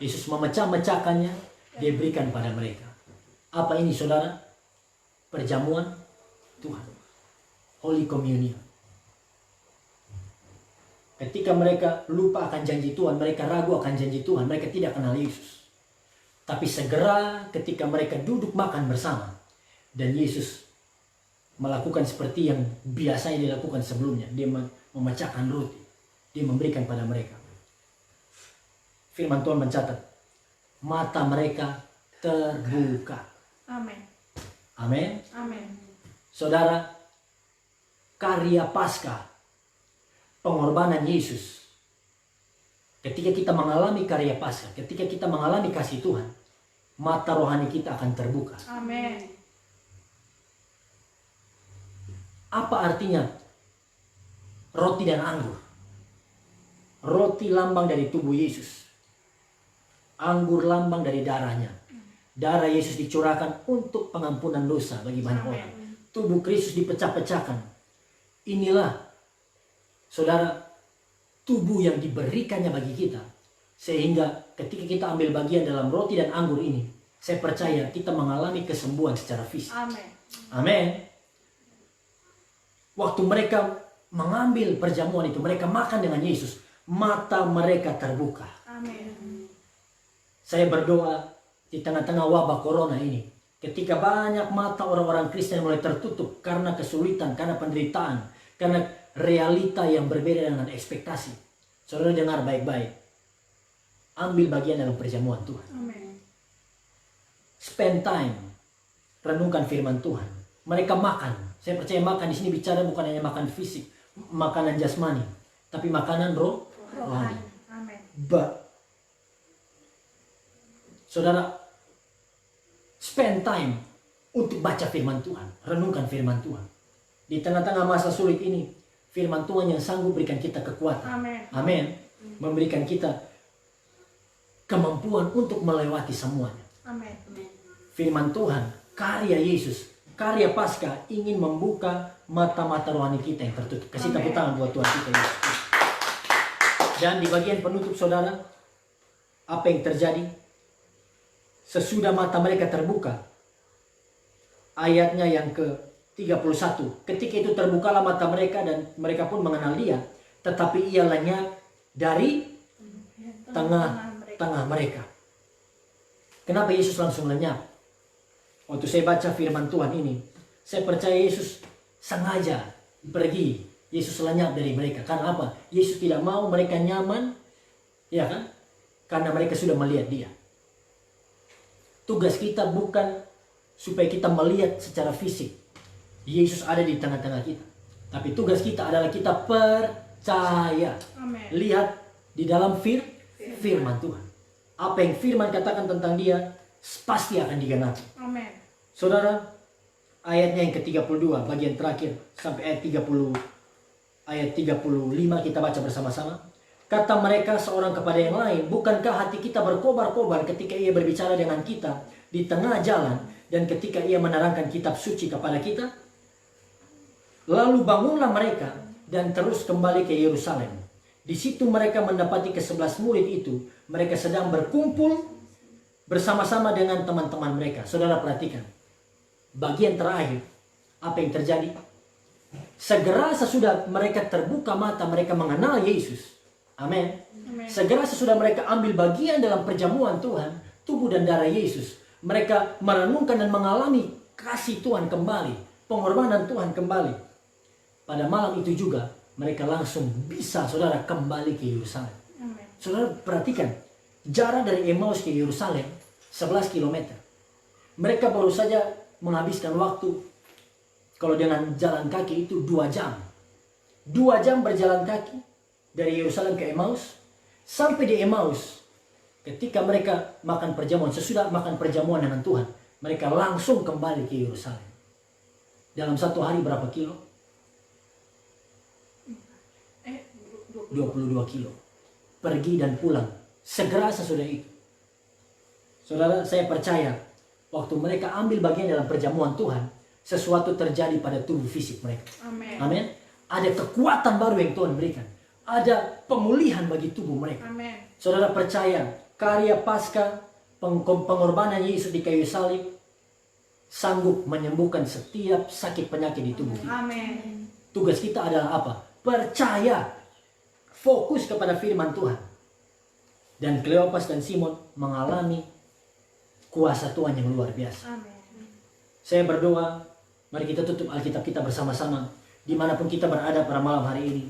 Yesus memecah-mecahkannya, dia berikan pada mereka. Apa ini saudara? Perjamuan Tuhan, Holy Communion. Ketika mereka lupa akan janji Tuhan, mereka ragu akan janji Tuhan, mereka tidak kenal Yesus. Tapi segera ketika mereka duduk makan bersama, dan Yesus melakukan seperti yang biasanya dilakukan sebelumnya, dia memecahkan roti, dia memberikan pada mereka. Firman Tuhan mencatat, mata mereka terbuka. Amin. Amin. Amin. Saudara, karya Paskah, pengorbanan Yesus, ketika kita mengalami karya Paskah, ketika kita mengalami kasih Tuhan, mata rohani kita akan terbuka. Amin. Apa artinya roti dan anggur? Roti lambang dari tubuh Yesus, anggur lambang dari darahnya. Darah Yesus dicurahkan untuk pengampunan dosa bagi banyak orang. Tubuh Kristus dipecah-pecahkan. Inilah, saudara, tubuh yang diberikannya bagi kita. Sehingga ketika kita ambil bagian dalam roti dan anggur ini, saya percaya kita mengalami kesembuhan secara fisik. Amin. Amin. Waktu mereka mengambil perjamuan itu, mereka makan dengan Yesus, mata mereka terbuka. Amin. Saya berdoa di tengah-tengah wabah corona ini, ketika banyak mata orang-orang Kristen mulai tertutup karena kesulitan, karena penderitaan, karena realita yang berbeda dengan ekspektasi. Saudara dengar baik-baik. Ambil bagian dalam perjamuan Tuhan. Amin. Spend time. Renungkan firman Tuhan. Mereka makan. Saya percaya makan di sini bicara bukan hanya makan fisik, makanan jasmani, tapi makanan rohani. Amin. Saudara, spend time untuk baca firman Tuhan, renungkan firman Tuhan. Di tengah-tengah masa sulit ini, firman Tuhan yang sanggup berikan kita kekuatan. Amin. Amin. Memberikan kita kemampuan untuk melewati semuanya. Amin. Firman Tuhan, karya Yesus, karya Paskah ingin membuka mata-mata rohani kita yang tertutup. Kasih tepuk tangan buat Tuhan kita Yesus. Dan di bagian penutup saudara, apa yang terjadi? Sesudah mata mereka terbuka, ayatnya yang ke-31, ketika itu terbukalah mata mereka dan mereka pun mengenal dia, tetapi ia lenyap dari tengah mereka. Kenapa Yesus langsung lenyap? Waktu saya baca firman Tuhan ini, saya percaya Yesus sengaja pergi, Yesus lenyap dari mereka. Karena apa? Yesus tidak mau mereka nyaman, ya kan? Karena mereka sudah melihat dia. Tugas kita bukan supaya kita melihat secara fisik Yesus ada di tengah-tengah kita, tapi tugas kita adalah kita percaya. Amin. Lihat di dalam firman Tuhan. Apa yang firman katakan tentang dia pasti akan digenapi. Amin. Saudara, ayatnya yang ke-32 bagian terakhir sampai ayat 35 kita baca bersama-sama. Kata mereka seorang kepada yang lain, bukankah hati kita berkobar-kobar ketika ia berbicara dengan kita di tengah jalan dan ketika ia menerangkan kitab suci kepada kita? Lalu bangunlah mereka dan terus kembali ke Yerusalem. Di situ mereka mendapati ke-11 murid itu, mereka sedang berkumpul bersama-sama dengan teman-teman mereka. Saudara perhatikan, bagian terakhir, apa yang terjadi? Segera sesudah mereka terbuka mata, mereka mengenal Yesus. Amin. Segera sesudah mereka ambil bagian dalam perjamuan Tuhan, tubuh dan darah Yesus, mereka merenungkan dan mengalami kasih Tuhan kembali, pengorbanan Tuhan kembali. Pada malam itu juga mereka langsung bisa, saudara, kembali ke Yerusalem. Saudara perhatikan, jarak dari Emmaus ke Yerusalem 11 km. Mereka baru saja menghabiskan waktu, kalau dengan jalan kaki itu 2 jam. 2 jam berjalan kaki dari Yerusalem ke Emmaus. Sampai di Emmaus, ketika mereka makan perjamuan, sesudah makan perjamuan dengan Tuhan, mereka langsung kembali ke Yerusalem. Dalam 1 hari berapa kilo? 22 kilo. Pergi dan pulang segera sesudah itu. Saudara, saya percaya waktu mereka ambil bagian dalam perjamuan Tuhan, sesuatu terjadi pada tubuh fisik mereka. Amin. Amin. Ada kekuatan baru yang Tuhan berikan. Ada pemulihan bagi tubuh mereka. Amin. Saudara percaya karya Paskah, pengorbanan Yesus di kayu salib sanggup menyembuhkan setiap sakit penyakit di tubuh kita. Amin. Tugas kita adalah apa? Percaya. Fokus kepada firman Tuhan. Dan Kleopas dan Simon mengalami kuasa Tuhan yang luar biasa. Amin. Saya berdoa, mari kita tutup Alkitab kita bersama-sama. Dimanapun kita berada pada malam hari ini,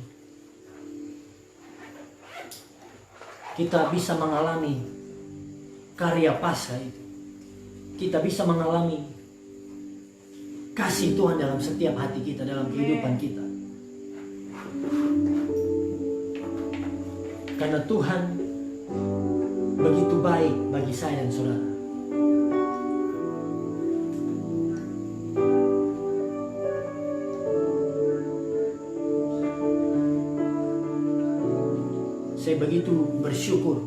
kita bisa mengalami karya Paskah itu. Kita bisa mengalami kasih Tuhan dalam setiap hati kita, dalam kehidupan kita. Karena Tuhan begitu baik bagi saya dan saudara. Saya begitu bersyukur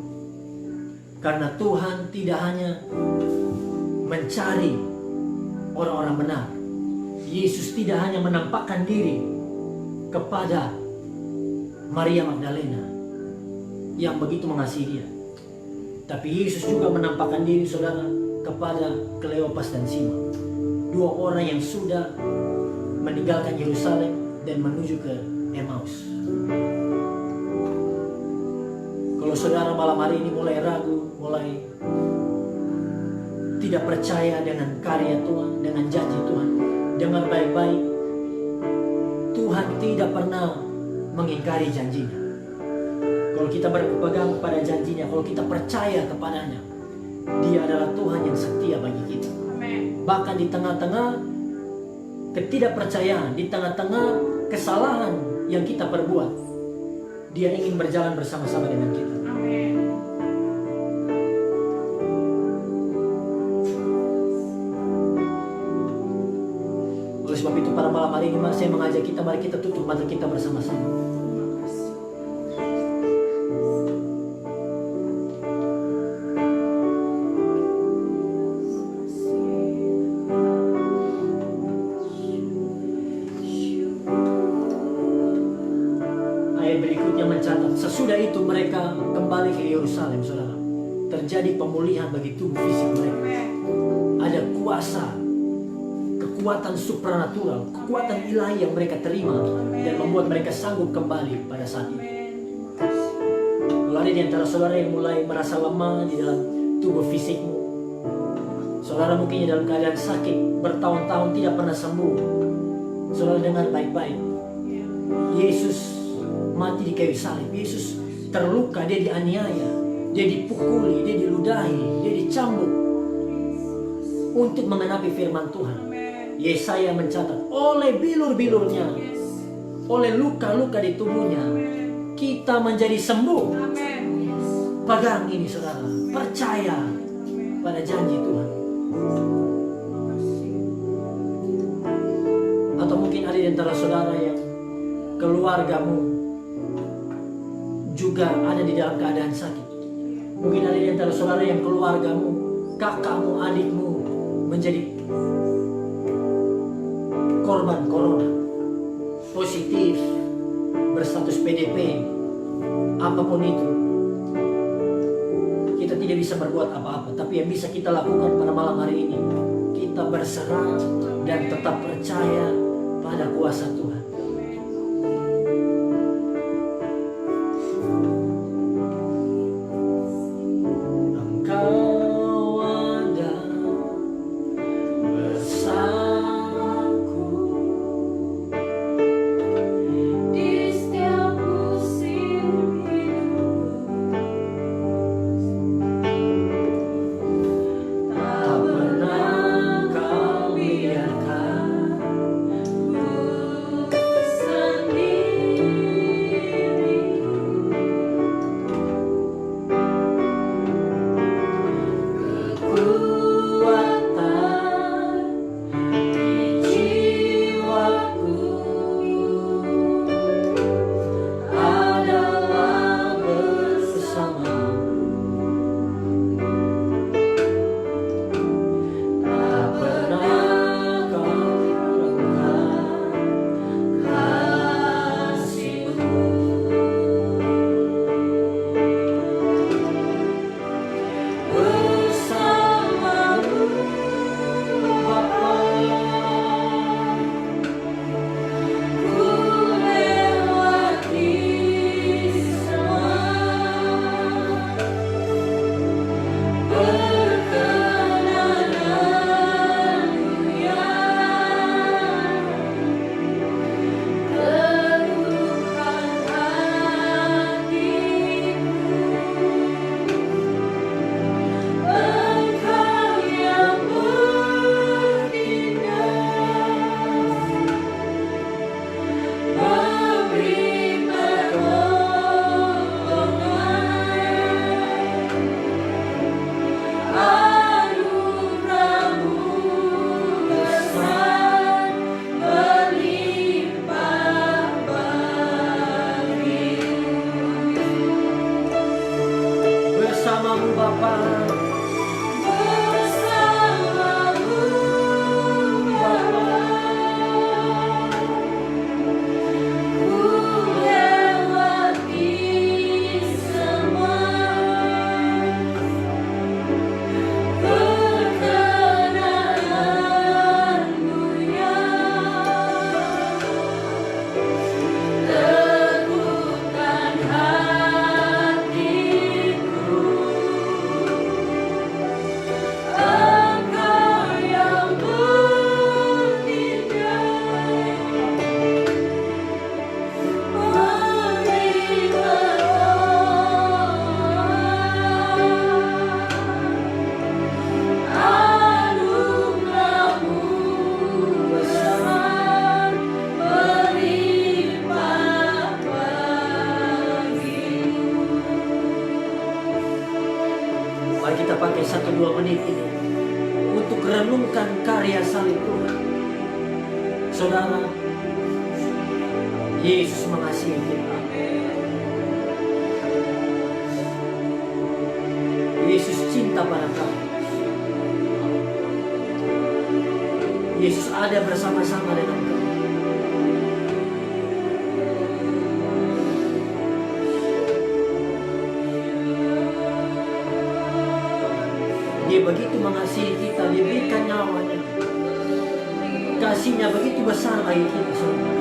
karena Tuhan tidak hanya mencari orang-orang benar. Yesus tidak hanya menampakkan diri kepada Maria Magdalena yang begitu mengasihi dia, tapi Yesus juga menampakkan diri, saudara, kepada Kleopas dan Simon, dua orang yang sudah meninggalkan Yerusalem dan menuju ke Emmaus. Kalau saudara malam hari ini mulai ragu, mulai tidak percaya dengan karya Tuhan, dengan janji Tuhan, dengar baik-baik. Tuhan tidak pernah mengingkari janjinya. Kalau kita berpegang pada janjinya, kalau kita percaya kepadanya, Dia adalah Tuhan yang setia bagi kita. Amin. Bahkan di tengah-tengah ketidakpercayaan, di tengah-tengah kesalahan yang kita perbuat, Dia ingin berjalan bersama-sama dengan kita. Amin. Oleh sebab itu pada malam hari ini saya mengajak kita, mari kita tutup mata kita bersama-sama. Ayat berikutnya mencatat, sesudah itu mereka kembali ke Yerusalem, saudara. Terjadi pemulihan bagi tubuh fisik mereka. Ada kuasa, kekuatan supranatural, kekuatan ilahi yang mereka terima dan membuat mereka sanggup kembali pada saat itu. Kalau ada di antara saudara yang mulai merasa lemah di dalam tubuh fisikmu, saudara mungkin dalam keadaan sakit bertahun-tahun tidak pernah sembuh, saudara dengar baik-baik. Yesus mati di kayu salib. Yesus terluka, dia dianiaya, dia dipukuli, dia diludahi, dia dicambuk untuk mengenapi firman Tuhan. Yesaya mencatat, oleh bilur-bilurnya, oleh luka-luka di tubuhnya, kita menjadi sembuh. Pegang ini, saudara, percaya pada janji Tuhan. Atau mungkin ada di antara saudara yang keluargamu juga ada di dalam keadaan sakit. Mungkin ada di antara saudara yang keluargamu, kakakmu, adikmu menjadi korban corona, positif, berstatus PDP, apapun itu. Kita tidak bisa berbuat apa-apa, tapi yang bisa kita lakukan pada malam hari ini, kita berserah dan tetap percaya pada kuasa Tuhan. merenungkan karya salib Tuhan. Saudara, Yesus mengasihi kita. Yesus cinta pada kamu. Yesus ada bersama-sama dengan kamu. Dia begitu mengasihi kita, dia berikan nyawanya. Kasihnya begitu besar bagi kita semua.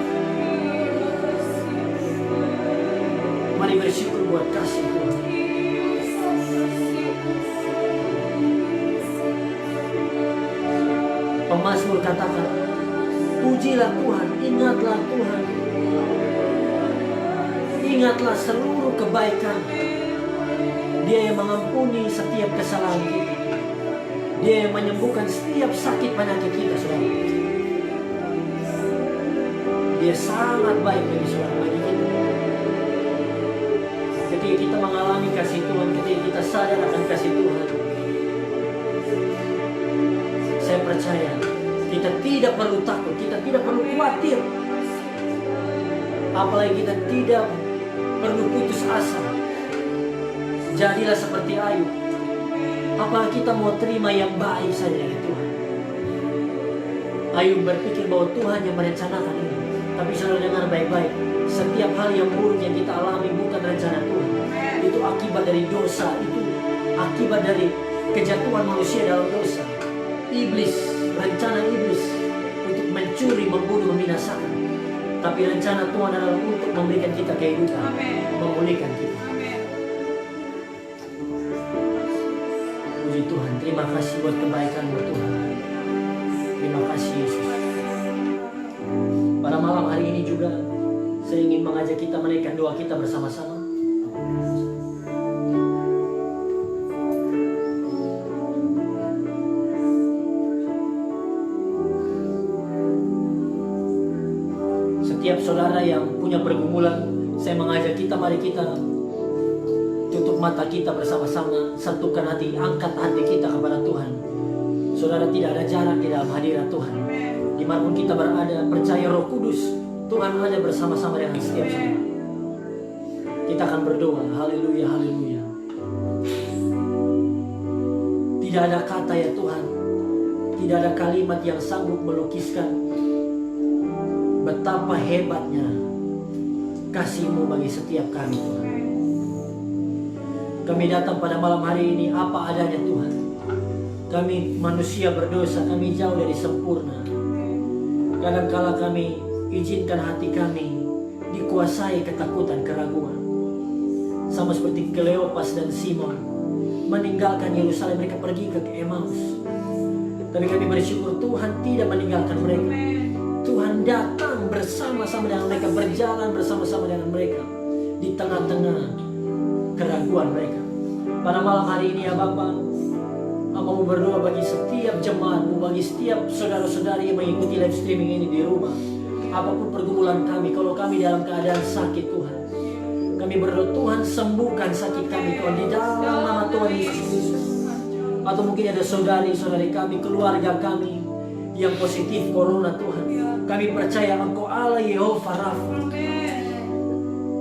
Mari bersyukur buat kasih Tuhan. Pemazmur katakan, pujilah Tuhan, ingatlah Tuhan. Ingatlah seluruh kebaikan. Dia yang mengampuni setiap kesalahan kita. Dia yang menyembuhkan setiap sakit penyakit kita, saudara. Dia sangat baik bagi saudara, bagi kita. Ketika kita mengalami kasih Tuhan, ketika kita sadar akan kasih Tuhan, saya percaya kita tidak perlu takut, kita tidak perlu khawatir. Apalagi kita tidak perlu putus asa. Jadilah seperti Ayub. Apakah kita mau terima yang baik saja dari Tuhan? Ayub berpikir bahwa Tuhan yang merencanakan ini. Tapi saudara dengar baik-baik, setiap hal yang buruk yang kita alami bukan rencana Tuhan. Itu akibat dari dosa, itu akibat dari kejatuhan manusia dalam dosa. Iblis, rencana iblis untuk mencuri, membunuh, membinasakan. Tapi rencana Tuhan adalah untuk memberikan kita kehidupan, memulihkan kita. Puji Tuhan, terima kasih buat kebaikan-Mu Tuhan. Terima kasih Yesus. Pada malam hari ini juga saya ingin mengajak kita menaikkan doa kita bersama-sama. Setiap saudara yang punya pergumulan, saya mengajak kita, mari kita tutup mata kita bersama-sama, satukan hati, angkat hati kita kepada Tuhan. Saudara, tidak ada jarak di dalam hadirat Tuhan. Dimanapun kita berada, percaya Roh Kudus, Tuhan ada bersama-sama dengan setiap saudara. Kita akan berdoa, haleluya, haleluya. Tidak ada kata ya Tuhan, tidak ada kalimat yang sanggup melukiskan betapa hebatnya kasih-Mu bagi setiap kami Tuhan. Kami datang pada malam hari ini apa adanya Tuhan. Kami manusia berdosa, kami jauh dari sempurna. Kadangkala kami izinkan hati kami dikuasai ketakutan, keraguan. Sama seperti Kleopas dan Simon meninggalkan Yerusalem, mereka pergi ke Emmaus. Tapi kami bersyukur Tuhan tidak meninggalkan mereka. Tuhan datang bersama-sama dengan mereka, berjalan bersama-sama dengan mereka di tengah-tengah keraguan mereka. Pada malam hari ini ya Bapa, mau berdoa bagi setiap jemaat-Mu, bagi setiap saudara-saudari yang mengikuti live streaming ini di rumah. Apapun pergumulan kami, kalau kami dalam keadaan sakit Tuhan, kami berdoa Tuhan sembuhkan sakit kami Tuhan di dalam nama Tuhan Yesus Kristus. Atau mungkin ada saudari-saudari kami, keluarga kami yang positif corona Tuhan. Kami percaya Engkau Allah Yehova Rafa,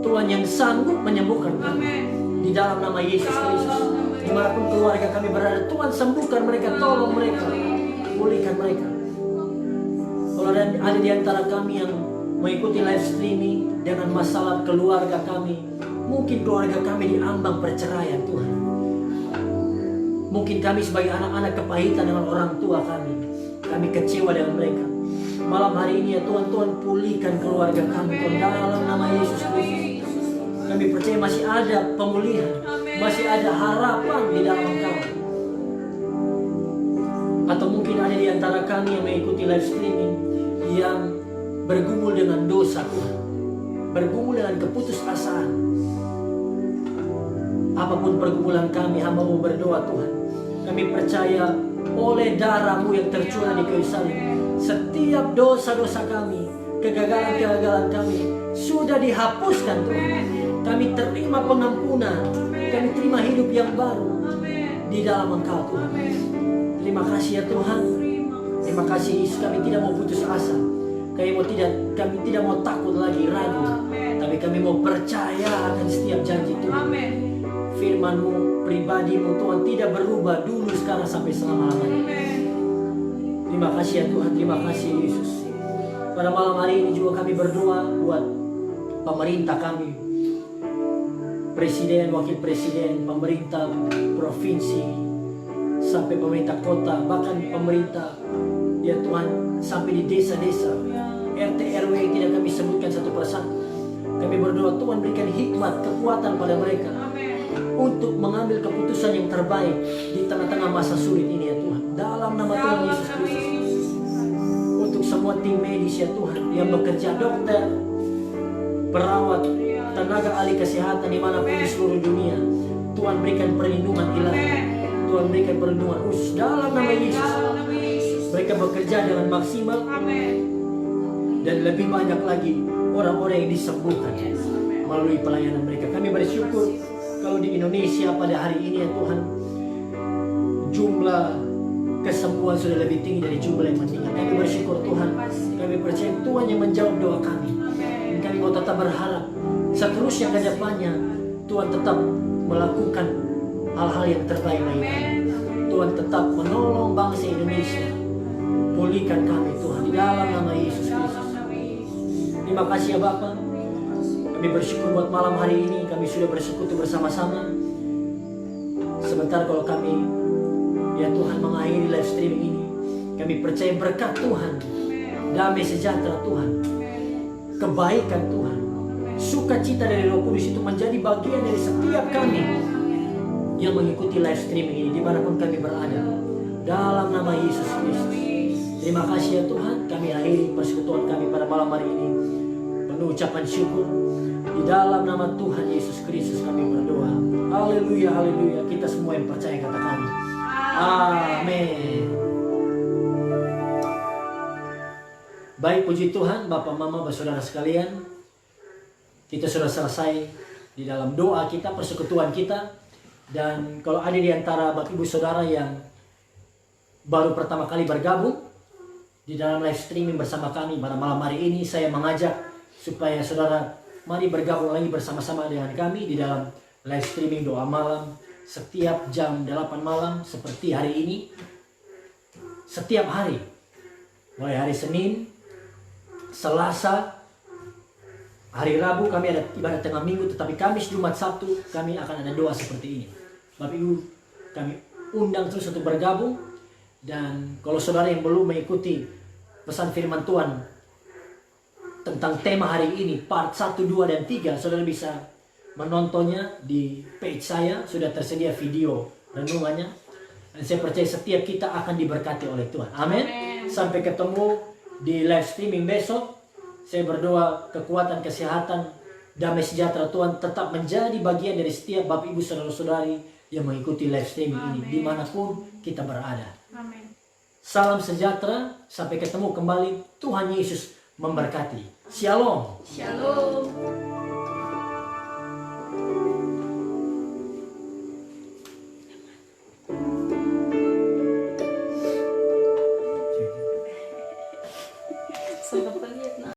Tuhan yang sanggup menyembuhkan kami di dalam nama Yesus Kristus. Dimanapun keluarga kami berada, Tuhan sembuhkan mereka, tolong mereka, pulihkan mereka. Kalau ada di antara kami yang mengikuti live streaming dengan masalah keluarga kami, mungkin keluarga kami diambang perceraian Tuhan. Mungkin kami sebagai anak-anak kepahitan dengan orang tua kami kecewa dengan mereka. Malam hari ini ya Tuhan, Tuhan pulihkan keluarga kami Tuhan dalam nama Yesus Kristus. Kami percaya masih ada pemulihan, masih ada harapan di dalam Engkau. Atau mungkin ada di antara kami yang mengikuti live streaming yang bergumul dengan dosa Tuhan, bergumul dengan keputusasaan. Apapun pergumulan kami, hamba-Mu berdoa Tuhan. Kami percaya oleh darah-Mu yang tercurah di kayu salib, setiap dosa-dosa kami, kegagalan-kegagalan kami sudah dihapuskan Tuhan. Kami terima pengampunan, kami terima hidup yang baru di dalam Engkau Tuhan. Terima kasih ya Tuhan. Terima kasih Yesus, kami tidak mau putus asa. Kami tidak mau takut lagi, ragu. Tapi kami mau percaya akan setiap janji Tuhan. Firman-Mu, pribadi-Mu Tuhan tidak berubah dulu, sekarang, sampai selama-lamanya. Terima kasih ya Tuhan, terima kasih Yesus. Pada malam hari ini juga kami berdoa buat pemerintah kami, presiden, wakil presiden, pemerintah provinsi, sampai pemerintah kota, bahkan pemerintah ya Tuhan, sampai di desa-desa, RT RW yang tidak kami sebutkan satu persatu. Kami berdoa Tuhan berikan hikmat, kekuatan pada mereka untuk mengambil keputusan yang terbaik di tengah-tengah masa sulit ini ya Tuhan. Dalam nama Tuhan Yesus Kristus. Untuk semua tim medis ya Tuhan yang bekerja, dokter, perawat, tenaga ahli kesehatan dimanapun di seluruh dunia, Tuhan berikan perlindungan ilahi, Tuhan berikan perlindungan khusus dalam nama Yesus. Mereka bekerja dengan maksimal dan lebih banyak lagi orang-orang yang disembuhkan melalui pelayanan mereka. Kami bersyukur kalau di Indonesia pada hari ini ya Tuhan, jumlah kesembuhan sudah lebih tinggi dari jumlah yang meninggal. Kami bersyukur Tuhan, kami percaya Tuhan yang menjawab doa kami. Dan kami mau tetap berharap seterusnya ke depannya Tuhan tetap melakukan hal-hal yang terbaik bagi kami. Tuhan tetap menolong bangsa Indonesia. Pulihkan kami Tuhan di dalam nama Yesus Kristus. Terima kasih ya Bapa. Kami bersyukur buat malam hari ini kami sudah bersekutu bersama-sama. Sebentar kalau kami ya Tuhan mengakhiri live streaming ini, kami percaya berkat Tuhan, damai sejahtera Tuhan, kebaikan Tuhan, sukacita dari Roh Kudus itu menjadi bagian dari setiap kami yang mengikuti live streaming ini dimanapun kami berada. Dalam nama Yesus Kristus. Terima kasih ya Tuhan, kami akhiri persekutuan kami pada malam hari ini penuh ucapan syukur. Di dalam nama Tuhan Yesus Kristus kami berdoa. Haleluya, haleluya. Kita semua yang percaya katakan amin. Baik, puji Tuhan, Bapak, Mama, Saudara sekalian. Kita sudah selesai di dalam doa kita, persekutuan kita. Dan kalau ada di antara Bapak Ibu Saudara yang baru pertama kali bergabung di dalam live streaming bersama kami pada malam hari ini, saya mengajak supaya saudara mari bergabung lagi bersama-sama dengan kami di dalam live streaming doa malam setiap jam 8 malam seperti hari ini. Setiap hari, mulai hari Senin, Selasa, hari Rabu kami ada ibadah tengah minggu, tetapi Kamis, Jumat, Sabtu kami akan ada doa seperti ini. Bapak Ibu, kami undang terus untuk bergabung. Dan kalau saudara yang belum mengikuti pesan firman Tuhan tentang tema hari ini, part 1, 2, dan 3, saudara bisa menontonnya di page saya. Sudah tersedia video renungannya. Dan saya percaya setiap kita akan diberkati oleh Tuhan. Amin. Sampai ketemu di live streaming besok. Saya berdoa kekuatan, kesehatan, damai sejahtera Tuhan tetap menjadi bagian dari setiap Bapak Ibu Saudara-saudari yang mengikuti live streaming ini dimanapun kita berada. Amin. Salam sejahtera, sampai ketemu kembali. Tuhan Yesus memberkati. Shalom. Shalom.